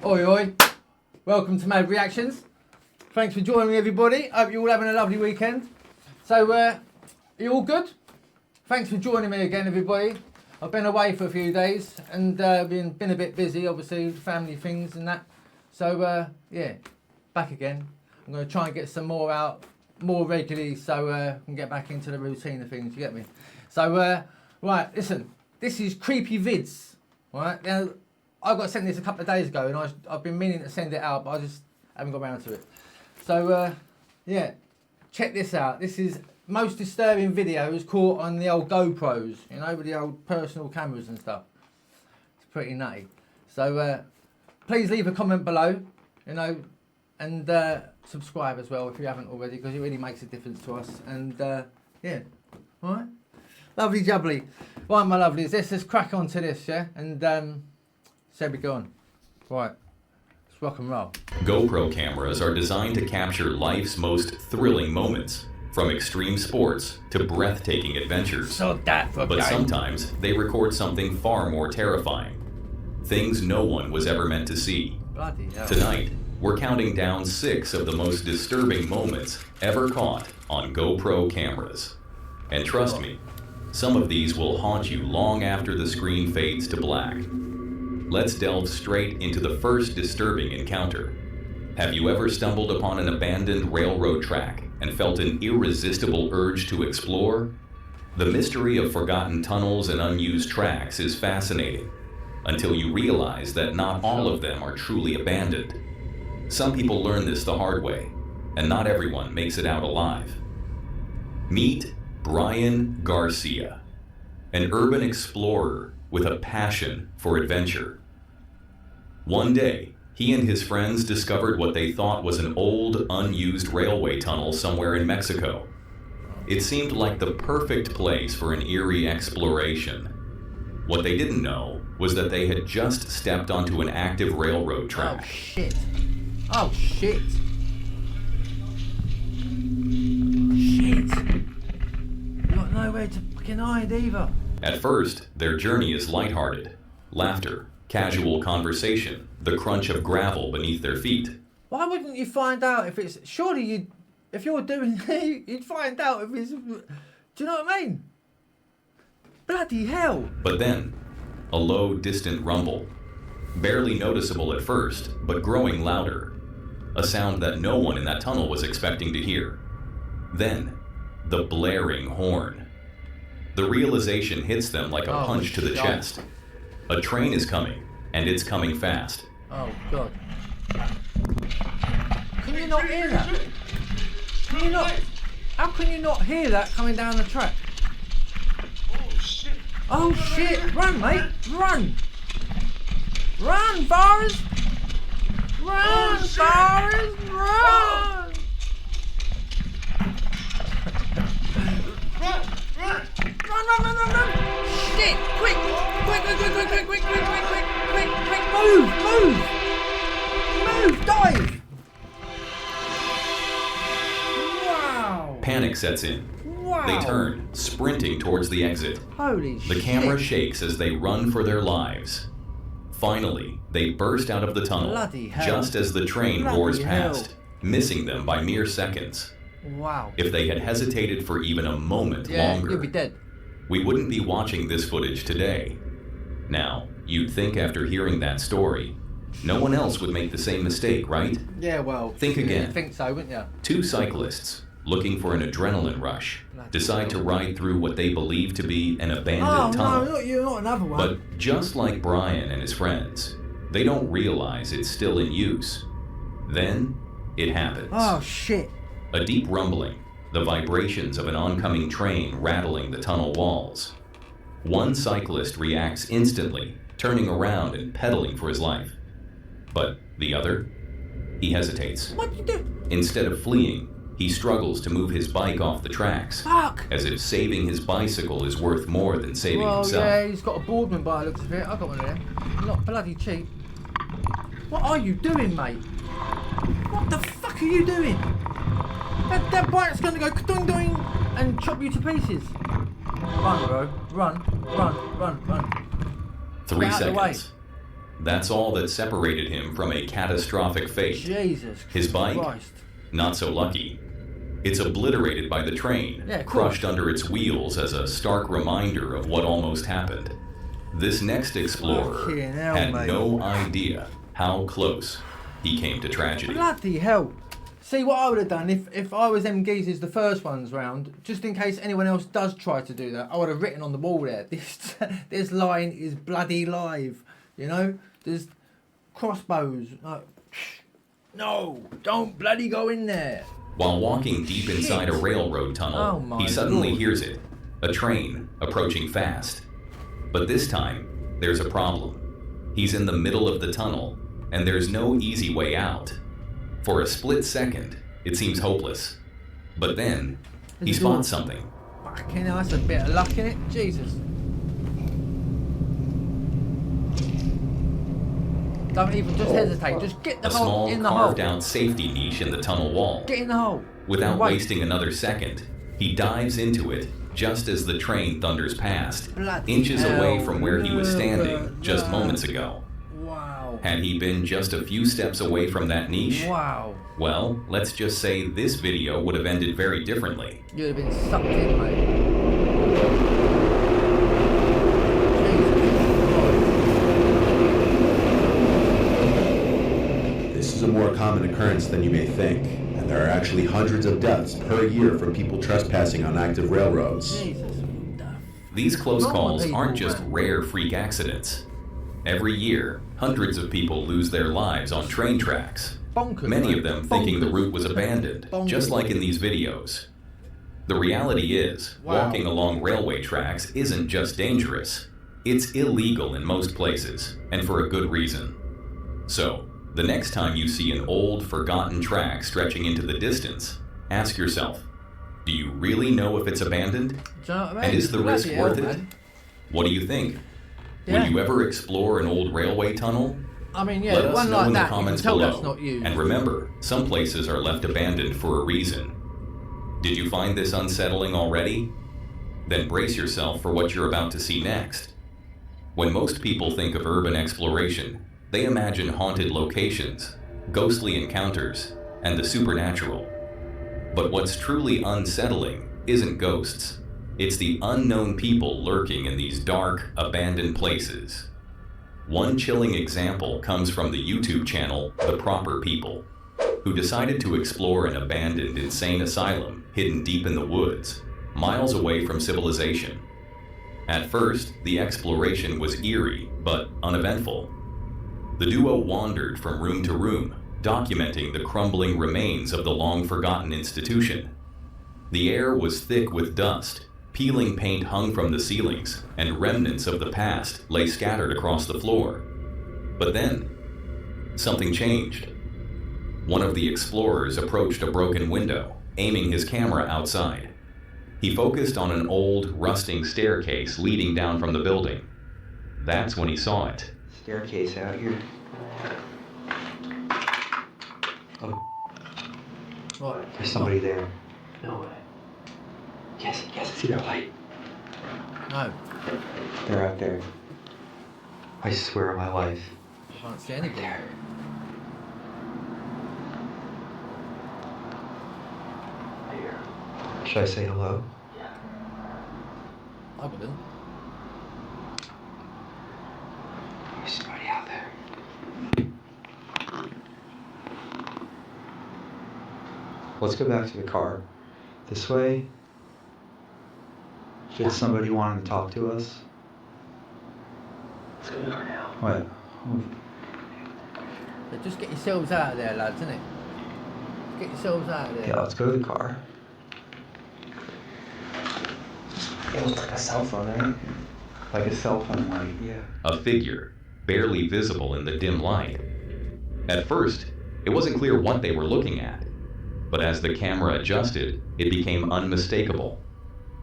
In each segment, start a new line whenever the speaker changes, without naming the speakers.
Oi oi, welcome to M.A.D Reactions. Thanks for joining me everybody, hope you're all having a lovely weekend. So, are you all good? Thanks for joining me again everybody. I've been away for a few days and been a bit busy, obviously, family things and that. So, yeah, back again. I'm going to try and get some more out more regularly so I can get back into the routine of things, you get me? So, right, listen, this is Creepy Vids, right? Now, I got sent this a couple of days ago and I've been meaning to send it out, but I just haven't got around to it. So, yeah, check this out. This is most disturbing videos caught on the old GoPros, you know, with the old personal cameras and stuff. It's pretty nutty. So, please leave a comment below, you know, and subscribe as well if you haven't already, because it really makes a difference to us. And, yeah, all right? Lovely jubbly. Right, my lovelies, let's just crack on to this, yeah? And, so we go on. Right, let's rock and roll.
GoPro cameras are designed to capture life's most thrilling moments, from extreme sports to breathtaking adventures.
So that for
But sometimes they record something far more terrifying. Things no one was ever meant to see.
Bloody hell.
Tonight, we're counting down 6 of the most disturbing moments ever caught on GoPro cameras. And trust me, some of these will haunt you long after the screen fades to black. Let's delve straight into the first disturbing encounter. Have you ever stumbled upon an abandoned railroad track and felt an irresistible urge to explore? The mystery of forgotten tunnels and unused tracks is fascinating, until you realize that not all of them are truly abandoned. Some people learn this the hard way, and not everyone makes it out alive. Meet Brian Garcia, an urban explorer with a passion for adventure. One day, he and his friends discovered what they thought was an old, unused railway tunnel somewhere in Mexico. It seemed like the perfect place for an eerie exploration. What they didn't know was that they had just stepped onto an active railroad track.
Oh shit. Oh shit. Shit. You got nowhere to fucking hide either.
At first, their journey is lighthearted. Laughter, casual conversation, the crunch of gravel beneath their feet.
Why wouldn't you find out if it's... Surely if you're doing you'd find out if it's... Do you know what I mean? Bloody hell.
But then, a low, distant rumble. Barely noticeable at first, but growing louder. A sound that no one in that tunnel was expecting to hear. Then, the blaring horn. The realization hits them like a punch to the chest. A train is coming, and it's coming fast.
Oh, God. Can you not hear that? Can you not? How can you not hear that coming down the track?
Oh shit!
Oh shit! Run, mate! Run! Run, Forrest! Run, Forrest! Run! Run! Shit! Quick! Quick! Move! Dive! Wow!
Panic sets in.
Wow!
They turn, sprinting towards the exit.
Holy shit!
The camera shakes as they run for their lives. Finally, they burst out of the tunnel,
Bloody hell.
just as the train
Bloody
roars
hell.
past, missing them by mere seconds.
Wow!
If they had hesitated for even a moment
Yeah,
longer,
you'll be dead.
we wouldn't be watching this footage today. Now, you'd think after hearing that story, no one else would make the same mistake, right?
Yeah, well...
Think again.
I think so, wouldn't you?
2 cyclists, looking for an adrenaline rush, decide to ride through what they believe to be an abandoned tunnel.
No, you're not another one.
But just like Brian and his friends, they don't realize it's still in use. Then, it happens.
Oh, shit.
A deep rumbling, the vibrations of an oncoming train rattling the tunnel walls. One cyclist reacts instantly, turning around and pedaling for his life. But the other? He hesitates.
What you do?
Instead of fleeing, he struggles to move his bike off the tracks,
Fuck!
as if saving his bicycle is worth more than saving himself.
Yeah, he's got a Boardman by the looks of it. I've got one there. Not bloody cheap. What are you doing, mate? What the fuck are you doing? That bike's gonna go doing and chop you to pieces. Run, bro. Run.
3
Get out of the way.
seconds. That's all that separated him from a catastrophic fate.
Jesus
His bike?
Christ.
Not so lucky. It's obliterated by the train,
Yeah, of
crushed
course.
under its wheels as a stark reminder of what almost happened. This next explorer
Fucking hell,
had
mate.
no idea how close he came to tragedy.
Bloody hell. See, what I would have done if I was them geezers the first ones round, just in case anyone else does try to do that, I would have written on the wall there, this line is bloody live, you know? There's crossbows. No, don't bloody go in there.
While walking deep inside a railroad tunnel,
Oh my
he suddenly
Lord.
hears it, a train approaching fast. But this time, there's a problem. He's in the middle of the tunnel, and there's no easy way out. For a split second, it seems hopeless. But then, he
There's a door.
spots something.
Fucking hell, that's a bit of luck in it. Jesus. Don't even just hesitate. Just get the
A
hole
small
in the hole.
carved-out safety niche in the tunnel wall.
Get in the hole.
Without
Wait.
wasting another second, he dives into it just as the train thunders past,
Bloody
inches
hell.
away from where he was standing just moments ago.
Wow.
Had he been just a few steps away from that niche,
Wow.
well, let's just say this video would have ended very differently.
You'd have been sucked in, mate.
This is a more common occurrence than you may think, and there are actually hundreds of deaths per year from people trespassing on active railroads.
Jesus.
These close
Wrong with
calls
people,
aren't just
man.
rare freak accidents. Every year, hundreds of people lose their lives on train tracks.
Bonkers.
Many
mate.
of them thinking the
Bonkers.
route was abandoned,
Bonkers.
just like in these videos. The reality is,
Wow.
walking along railway tracks isn't just dangerous, it's illegal in most places, and for a good reason. So, the next time you see an old, forgotten track stretching into the distance, ask yourself, do you really know if it's abandoned?
Do you know what I mean?
And is the risk
Bloody hell,
worth it?
man.
What do you think?
Yeah.
Would you ever explore an old railway tunnel?
I mean, yeah,
Let us
one
know
like
in
that,
the
you can
comments
tell
below.
that's not you.
And remember, some places are left abandoned for a reason. Did you find this unsettling already? Then brace yourself for what you're about to see next. When most people think of urban exploration, they imagine haunted locations, ghostly encounters, and the supernatural. But what's truly unsettling isn't ghosts. It's the unknown people lurking in these dark, abandoned places. One chilling example comes from the YouTube channel The Proper People, who decided to explore an abandoned insane asylum hidden deep in the woods, miles away from civilization. At first, the exploration was eerie but uneventful. The duo wandered from room to room, documenting the crumbling remains of the long-forgotten institution. The air was thick with dust, peeling paint hung from the ceilings, and remnants of the past lay scattered across the floor. But then, something changed. One of the explorers approached a broken window, aiming his camera outside. He focused on an old, rusting staircase leading down from the building. That's when he saw it.
Staircase out here. Oh,
Right.
there's somebody there.
No way.
Yes, yes, I see their light.
No,
They're out there. I swear on my life.
I can't see anybody.
There.
Here.
Should I say hello?
Yeah.
I wouldn't.
There's somebody out there. Let's go back to the car. This way. Did somebody wanting to talk to us?
Let's go to the car now.
What?
Yeah, just get yourselves out of there, lads, innit? Get yourselves out of there.
Yeah, let's go to the car.
It looks like a cell phone, right?
Like a cell phone light. Yeah.
A figure, barely visible in the dim light. At first, it wasn't clear what they were looking at, but as the camera adjusted, it became unmistakable.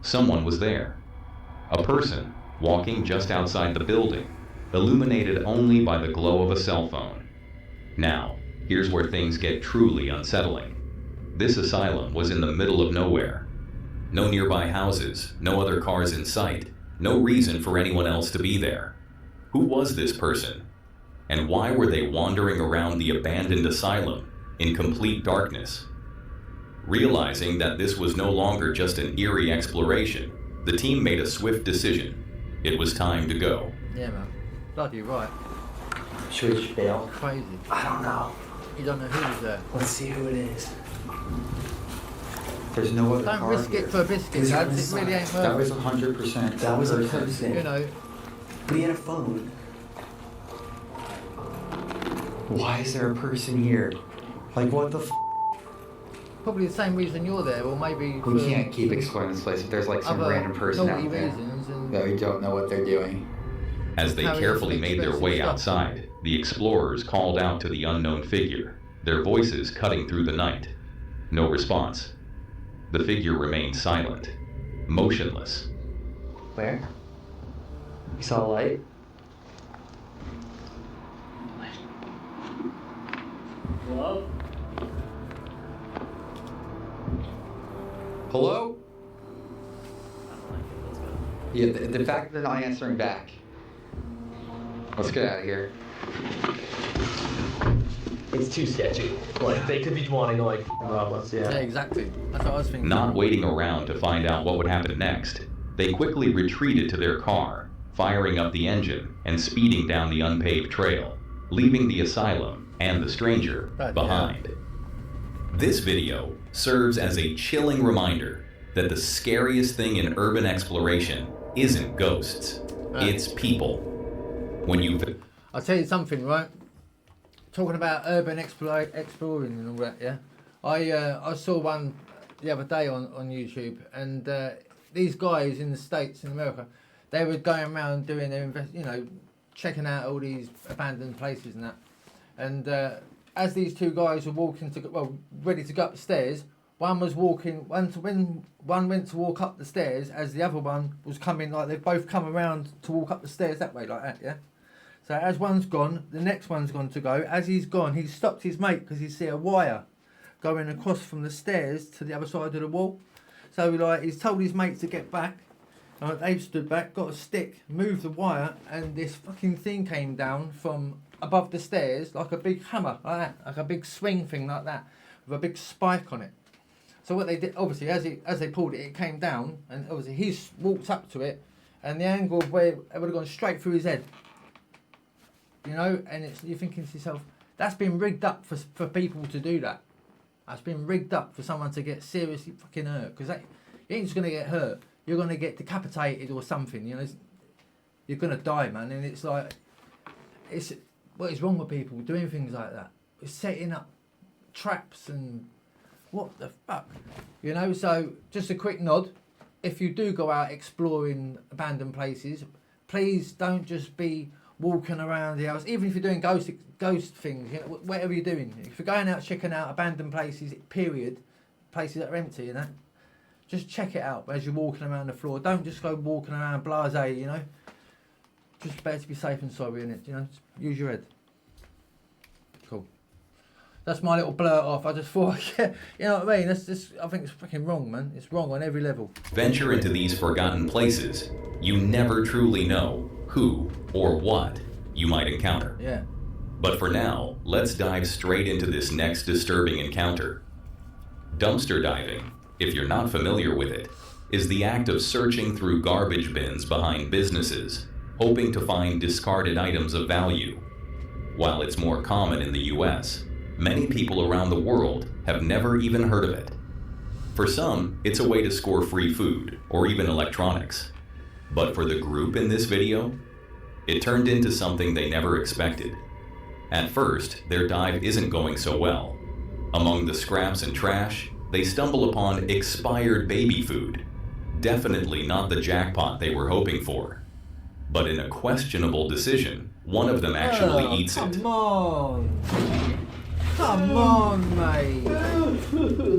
Someone was there. A person, walking just outside the building, illuminated only by the glow of a cell phone. Now, here's where things get truly unsettling. This asylum was in the middle of nowhere. No nearby houses, no other cars in sight, no reason for anyone else to be there. Who was this person? And why were they wandering around the abandoned asylum in complete darkness? Realizing that this was no longer just an eerie exploration, the team made a swift decision. It was time to go.
Yeah, man. Bloody right.
Should we just bail?
Crazy.
I don't know.
You don't know who's there.
Let's see who it is. There's no other
Don't
car
risk
here.
it for a biscuit, lads. It really ain't
That
worth
was 100%. That was a person.
it. You know,
But he had a phone. Why is there a person here? Like, what the f?
probably the same reason you're there, or maybe
We can't keep exploring this place if there's like some
other
random person
naughty
out there
reasons. And
that we don't know what they're doing.
As they
How
carefully
is
made their
expensive
way
stuff.
outside, the explorers called out to the unknown figure, their voices cutting through the night. No response. The figure remained silent, motionless.
Where? You saw a light?
Hello?
Hello? Yeah, the fact that they're not answering back. Let's get out of here.
It's too sketchy. Like, they could be wanting to, like, rob us,
yeah,
yeah.
exactly. That's what I was thinking.
Not waiting around to find out what would happen next, they quickly retreated to their car, firing up the engine and speeding down the unpaved trail, leaving the asylum and the stranger behind. This video serves as a chilling reminder that the scariest thing in urban exploration isn't ghosts, it's people. When you
I'll tell you something, right? Talking about urban exploring and all that, yeah? I saw one the other day on YouTube, and these guys in the States, in America, they were going around doing their, checking out all these abandoned places and that. And as these two guys were walking ready to go up the stairs, one was walking, when one went to walk up the stairs, as the other one was coming, like they've both come around to walk up the stairs that way, like that, yeah? So as one's gone, the next one's gone to go. As he's gone, he's stopped his mate because he see a wire going across from the stairs to the other side of the wall. So like he's told his mate to get back. They've stood back, got a stick, moved the wire, and this fucking thing came down from above the stairs like a big hammer, like that, like a big swing thing like that, with a big spike on it. So what they did, obviously, as they pulled it, it came down, and obviously he's walked up to it, and the angle of where it would have gone straight through his head. And you're thinking to yourself, that's been rigged up for people to do that. That's been rigged up for someone to get seriously fucking hurt. Because you ain't just going to get hurt. You're going to get decapitated or something. You're going to die, man. And it's like, what is wrong with people doing things like that? It's setting up traps and what the fuck? So just a quick nod. If you do go out exploring abandoned places, please don't just be walking around the house, even if you're doing ghost things, whatever you're doing. If you're going out checking out abandoned places, period, places that are empty, just check it out as you're walking around the floor. Don't just go walking around blasé, Just better to be safe than sorry, innit? Just use your head. Cool. That's my little blurt off. I just thought, you know what I mean? I think it's fucking wrong, man. It's wrong on every level.
venture into these forgotten places, you never truly know who or what you might encounter.
Yeah.
But for now, let's dive straight into this next disturbing encounter. Dumpster diving, if you're not familiar with it, is the act of searching through garbage bins behind businesses, hoping to find discarded items of value. While it's more common in the US, many people around the world have never even heard of it. For some, it's a way to score free food or even electronics. But for the group in this video, it turned into something they never expected. At first, their dive isn't going so well. Among the scraps and trash, they stumble upon expired baby food. Definitely not the jackpot they were hoping for. But in a questionable decision, one of them actually eats it.
Come on! Come on, mate!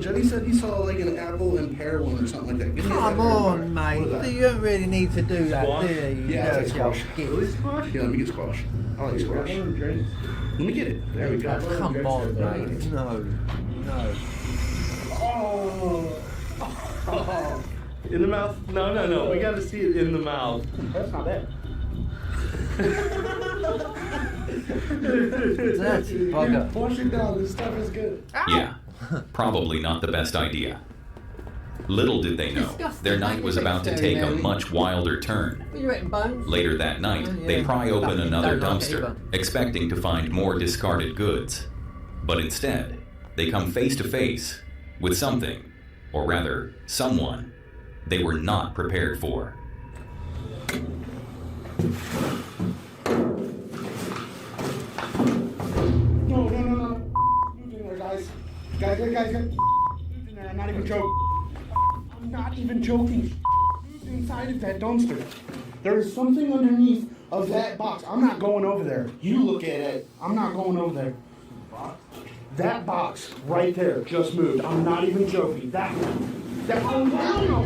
Jenny said he saw like an apple and pear one or something like that. Give me
Come
that.
on, mate! You don't really need to do that, do you?
Yeah, it's like
dirty
squash.
git.
Really squash? Yeah, let me get squash. I like squash. Let me get it. There we go.
Come on, mate. No.
Oh. In the mouth? No. We gotta see it in the mouth.
That's not bad.
Dirty bugger.
Wash it down. This stuff is good.
Yeah, probably not the best idea. Little did they know, their night was about to take a much wilder turn.
What are you eating, Bones?
Later that night, they pry open another dumpster, expecting to find more discarded goods. But instead, they come face to face with something, or rather, someone, they were not prepared for.
No. Who's in there, guys? Guys. Who's in there? I'm not even joking. I'm not even joking. Who's inside of that dumpster? There is something underneath of that box. I'm not going over there. You look at it. I'm not going over there. That box right there just moved. I'm not even joking. That oh hell no!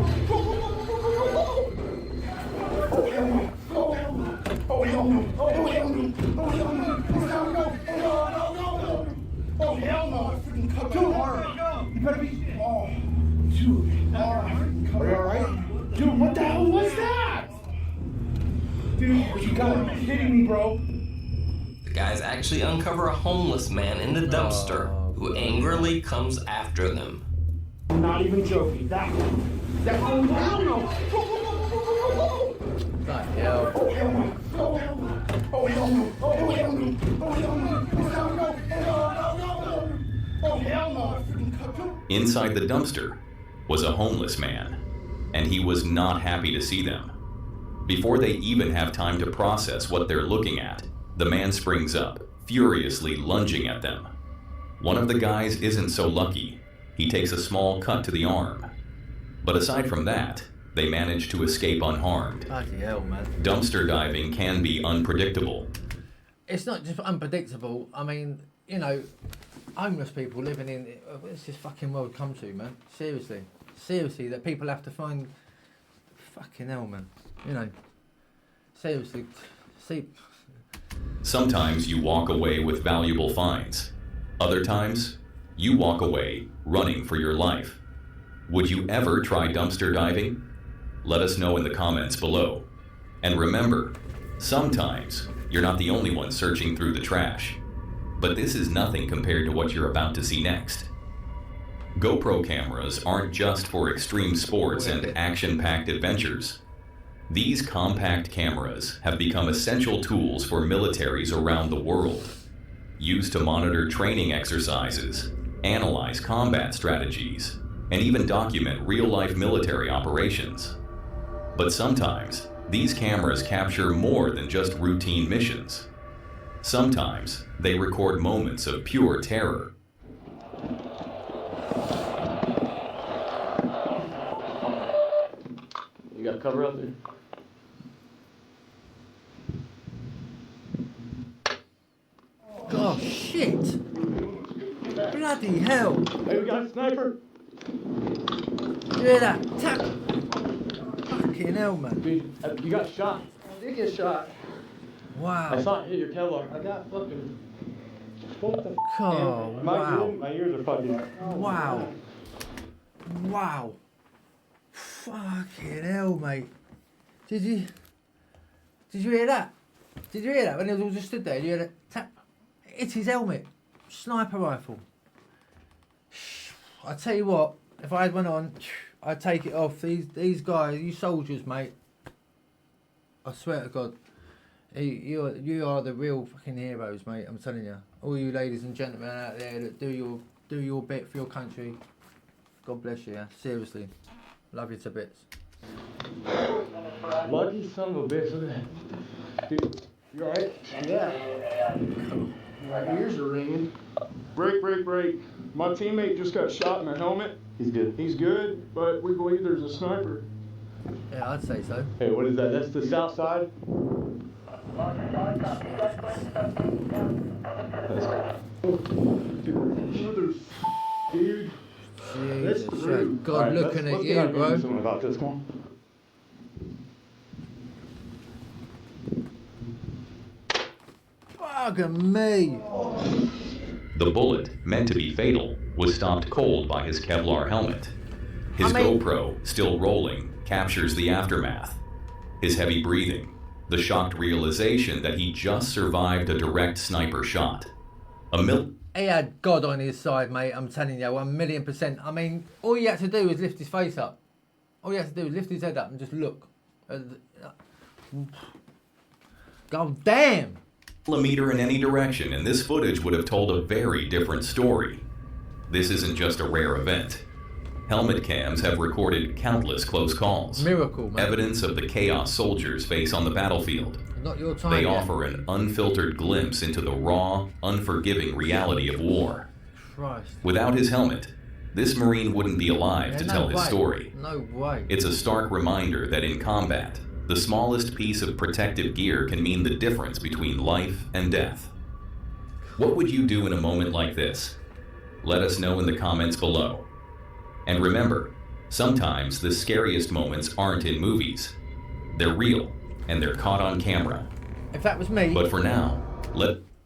Oh hell no! Oh hell no! Oh hell no! Oh hell no! Oh hell no! Oh hell no! I freaking cut too hard. You better be. Oh, dude. Are you alright? Dude, what the hell was that? Dude, you gotta be kidding me, bro.
The guys actually uncover a homeless man in the dumpster who angrily comes after them.
I'm not even joking. That oh hell no!
What the hell?
Oh hell no! Oh hell no! Oh hell no! Oh hell no! Oh hell no! Oh hell no! I freaking cut too.
Inside the dumpster was a homeless man, and he was not happy to see them. Before they even have time to process what they're looking at, the man springs up, furiously lunging at them. One of the guys isn't so lucky. He takes a small cut to the arm. But aside from that, they manage to escape unharmed.
Bloody hell, man.
Dumpster diving can be unpredictable.
It's not just unpredictable. I mean, you know, homeless people living in... What's this fucking world come to, man? Seriously, that people have to find... Fucking hell, man. You know, seriously, see...
Sometimes you walk away with valuable finds. Other times, you walk away running for your life. Would you ever try dumpster diving? Let us know in the comments below. And remember, sometimes you're not the only one searching through the trash. But this is nothing compared to what you're about to see next. GoPro cameras aren't just for extreme sports and action-packed adventures. These compact cameras have become essential tools for militaries around the world, used to monitor training exercises, analyze combat strategies, and even document real-life military operations. But sometimes, these cameras capture more than just routine missions. Sometimes, they record moments of pure terror.
You got cover up there?
Oh, shit! Bloody hell!
Hey, we got a sniper.
You hear that? Tap! Fucking hell, man.
Dude, you got shot.
I did get shot.
Wow.
I saw it hit your Kevlar.
I got fucking. What the?
Oh, wow.
My ears are fucking.
Wow. Wow. Fucking hell, mate. Did you hear that? Did you hear that when it was all just stood there? You heard it tap? It's his helmet. Sniper rifle. I tell you what, if I had one on, I'd take it off. These guys, you soldiers, mate. I swear to God. You are the real fucking heroes, mate. I'm telling you. All you ladies and gentlemen out there that do your bit for your country. God bless you. Yeah? Seriously, love you to bits.
Lucky son of a bitch. Look at that. Dude, you alright?
Yeah. My ears are ringing.
Break. My teammate just got shot in the helmet.
He's good.
He's good, but we believe there's a sniper.
Yeah, I'd say so.
Hey, what is that? That's the south side?
Dude.
Jesus, God looking at you, bro.
Something about this one.
Fucking me.
The bullet, meant to be fatal, was stopped cold by his Kevlar helmet. His GoPro, still rolling, captures the aftermath. His heavy breathing, the shocked realization that he just survived a direct sniper shot.
He had God on his side, mate. I'm telling you, 1,000,000%. I mean, all you had to do was lift his face up. All you had to do was lift his head up and just look. God damn!
Millimeter in any direction, and this footage would have told a very different story. This isn't just a rare event. Helmet cams have recorded countless close calls.
Miracle, man.
Evidence of the chaos soldiers face on the battlefield.
Not your time
They
yet.
offer an unfiltered glimpse into the raw, unforgiving reality of war.
Christ.
Without his helmet, this Marine wouldn't be alive to
no
tell his
way.
story.
No way.
It's a stark reminder that in combat, the smallest piece of protective gear can mean the difference between life and death. What would you do in a moment like this? Let us know in the comments below. And remember, sometimes the scariest moments aren't in movies. They're real, and they're caught on camera.
If that was me,
But for now,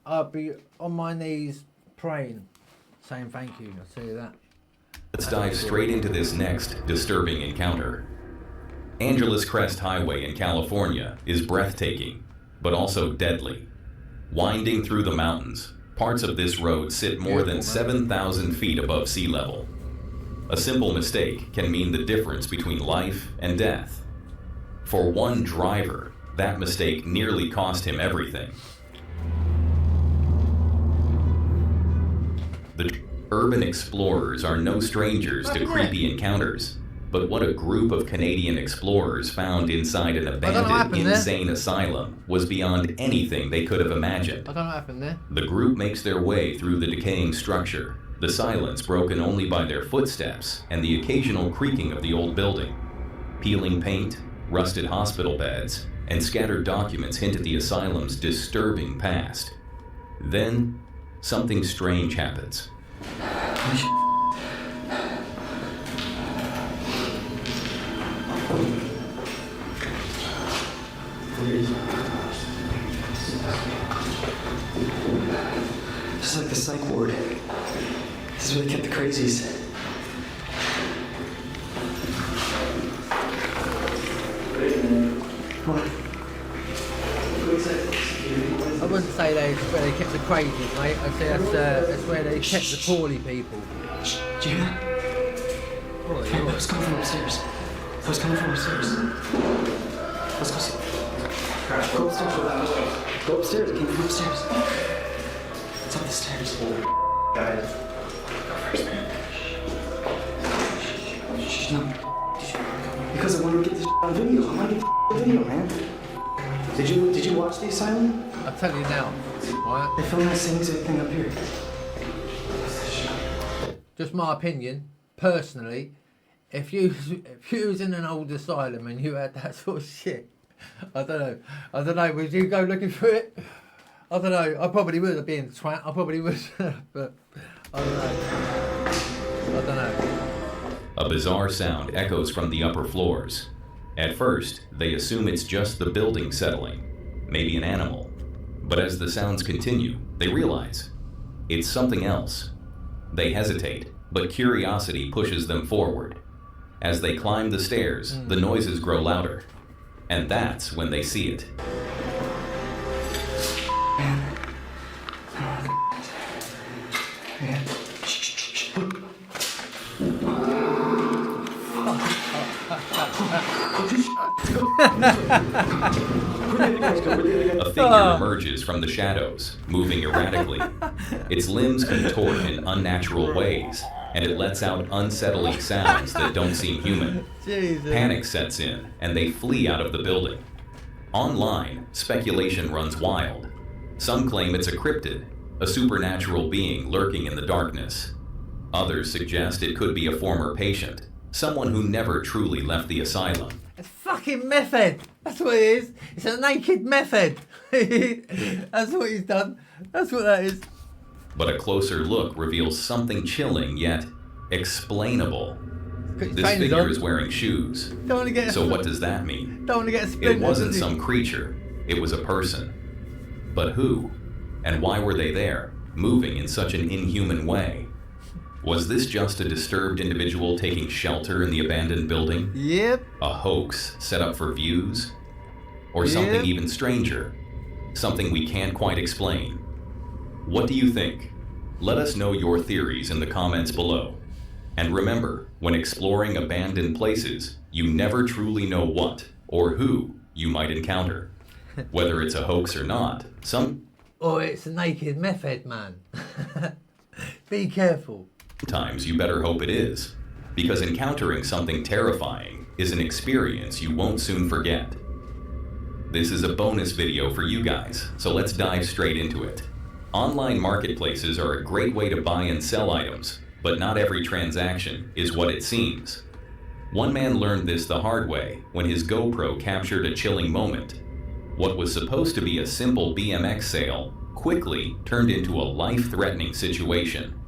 I'd be on my knees praying, saying thank you. I'll tell you that.
let's dive straight into this next disturbing encounter. Angeles Crest Highway in California is breathtaking, but also deadly. Winding through the mountains, parts of this road sit more than 7,000 feet above sea level. A simple mistake can mean the difference between life and death. For one driver, that mistake nearly cost him everything. The urban explorers are no strangers to creepy encounters, but what a group of Canadian explorers found inside an abandoned insane asylum was beyond anything they could have imagined.
I don't know what happened there.
The group makes their way through the decaying structure, the silence broken only by their footsteps and the occasional creaking of the old building. Peeling paint, rusted hospital beds, and scattered documents hint at the asylum's disturbing past. Then, something strange happens.
This is like the psych ward. This is where they kept the crazies. What?
I wouldn't say that's where they kept the crazies, mate. I'd say that's where they kept the poorly people.
Did you hear that?
Oh,
Hey, it was coming from upstairs. It was coming from upstairs. Let's go see. Go upstairs. Go upstairs. It came from upstairs. It's up the stairs. Guys. Go first, man. Shh, no. Because I want to get this on video. I want to get the video, man. Did you watch the asylum?
I'll tell you now, right?
They filmed that same exact thing up here.
Just my opinion, personally, if you was in an old asylum and you had that sort of shit, I don't know, would you go looking for it? I don't know, I probably would have been a twat, I probably would, but I don't know.
A bizarre sound echoes from the upper floors. At first, they assume it's just the building settling, maybe an animal. But as the sounds continue, they realize it's something else. They hesitate, but curiosity pushes them forward. As they climb the stairs, the noises grow louder. And that's when they see it.
Man.
A figure emerges from the shadows, moving erratically. Its limbs contort in unnatural ways, and it lets out unsettling sounds that don't seem human.
Jesus.
Panic sets in, and they flee out of the building. Online, speculation runs wild. Some claim it's a cryptid, a supernatural being lurking in the darkness. Others suggest it could be a former patient, someone who never truly left the asylum.
It's fucking method. That's what it is. It's a naked method. That's what he's done. That's what that is.
But a closer look reveals something chilling yet explainable. This figure is wearing shoes.
Don't want to get
So what does that mean?
Don't want to get a splinter.
It wasn't
does he?
some creature. It was a person. But who? And why were they there, moving in such an inhuman way? Was this just a disturbed individual taking shelter in the abandoned building?
Yep.
A hoax set up for views? Or something
Yeah.
even stranger? Something we can't quite explain? What do you think? Let us know your theories in the comments below. And remember, when exploring abandoned places, you never truly know what or who you might encounter. Whether it's a hoax or not,
Or it's a naked meth head man. Be careful.
sometimes you better hope it is. Because encountering something terrifying is an experience you won't soon forget. This is a bonus video for you guys, so let's dive straight into it. Online marketplaces are a great way to buy and sell items, but not every transaction is what it seems. One man learned this the hard way when his GoPro captured a chilling moment. What was supposed to be a simple BMX sale quickly turned into a life-threatening situation.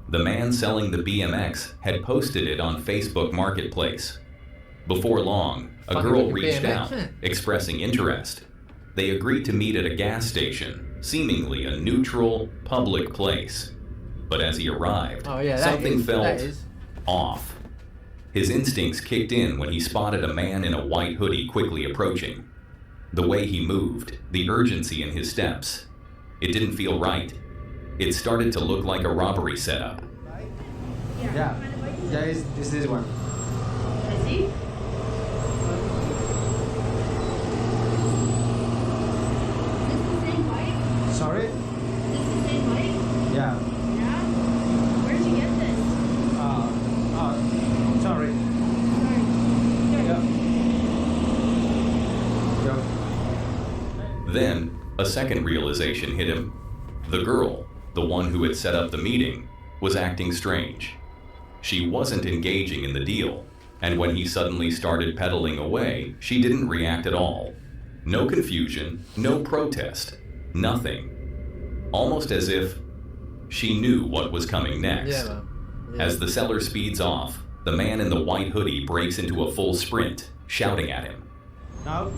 The man selling the BMX had posted it on Facebook Marketplace. Before long, a
Fucking
girl
look at
reached
BMX,
out,
isn't it?
expressing interest. They agreed to meet at a gas station, seemingly a neutral, public place. But as he arrived,
Oh yeah,
something
that
felt
is.
off. His instincts kicked in when he spotted a man in a white hoodie quickly approaching. The way he moved, the urgency in his steps, it didn't feel right. It started to look like a robbery setup.
Yeah. This is one.
I see. Is this the same bike?
Sorry?
Is this the same bike?
Yeah.
Yeah? Where'd you get this?
Sorry.
Sorry.
Yeah.
Then, a second realization hit him. The girl, the one who had set up the meeting, was acting strange. She wasn't engaging in the deal, and when he suddenly started pedaling away, she didn't react at all. No confusion, no protest, nothing. Almost as if she knew what was coming next.
Yeah, man. Yeah.
As the seller speeds off, the man in the white hoodie breaks into a full sprint, shouting at him.
No.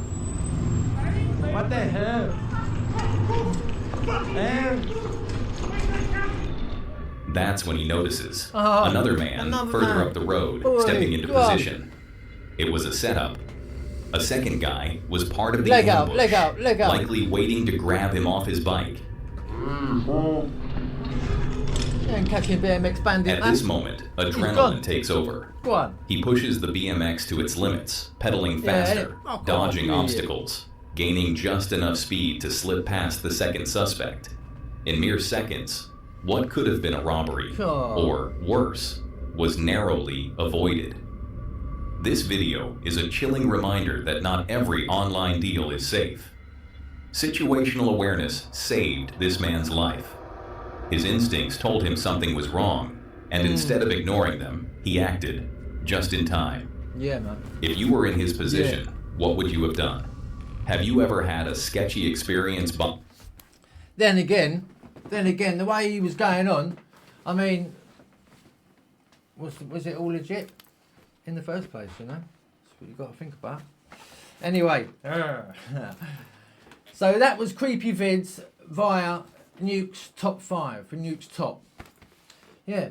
What the hell?
That's when he notices
Oh,
another man
another
further
man.
up the road,
Boy,
stepping into
go on.
position. It was a setup. A second guy was part of the
Leg out,
ambush,
leg out, leg out.
likely waiting to grab him off his bike.
You ain't catching BMX bandit,
At
man.
this moment,
gone.
adrenaline takes over.
Go on.
He pushes the BMX to its limits, pedaling
Yeah,
faster,
oh, come
dodging
on,
obstacles, gaining just enough speed to slip past the second suspect. In mere seconds, what could have been a robbery,
Oh.
or worse, was narrowly avoided. This video is a chilling reminder that not every online deal is safe. Situational awareness saved this man's life. His instincts told him something was wrong, and instead of ignoring them, he acted just in time.
Yeah, man.
If you were in his position, what would you have done? Have you ever had a sketchy experience
Then again, the way he was going on, I mean, was it all legit in the first place? You know, that's what you got to think about. Anyway, so that was Creepy Vids via Nuke's top 5 for Nuke's top. Yeah,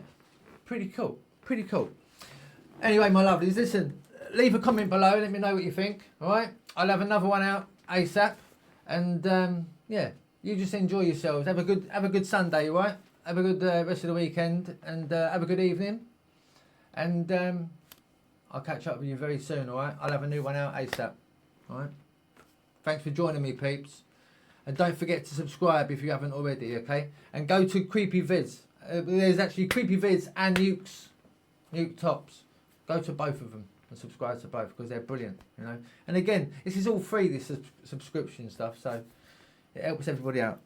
pretty cool, pretty cool. Anyway, my lovelies, listen, leave a comment below, let me know what you think. All right, I'll have another one out ASAP, and yeah, you just enjoy yourselves. Have a good Sunday, all right? Have a good rest of the weekend, and have a good evening. And I'll catch up with you very soon, all right? I'll have a new one out ASAP, all right? Thanks for joining me, peeps. And don't forget to subscribe if you haven't already, okay? And go to Creepy Vids. There's actually Creepy Vids and Nuke Tops. Go to both of them and subscribe to both because they're brilliant, you know? And again, this is all free, this subscription stuff, so it helps everybody out.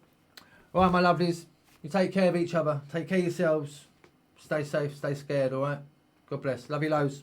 All right, my lovelies, you take care of each other. Take care of yourselves. Stay safe, stay scared, all right? God bless. Love you loads.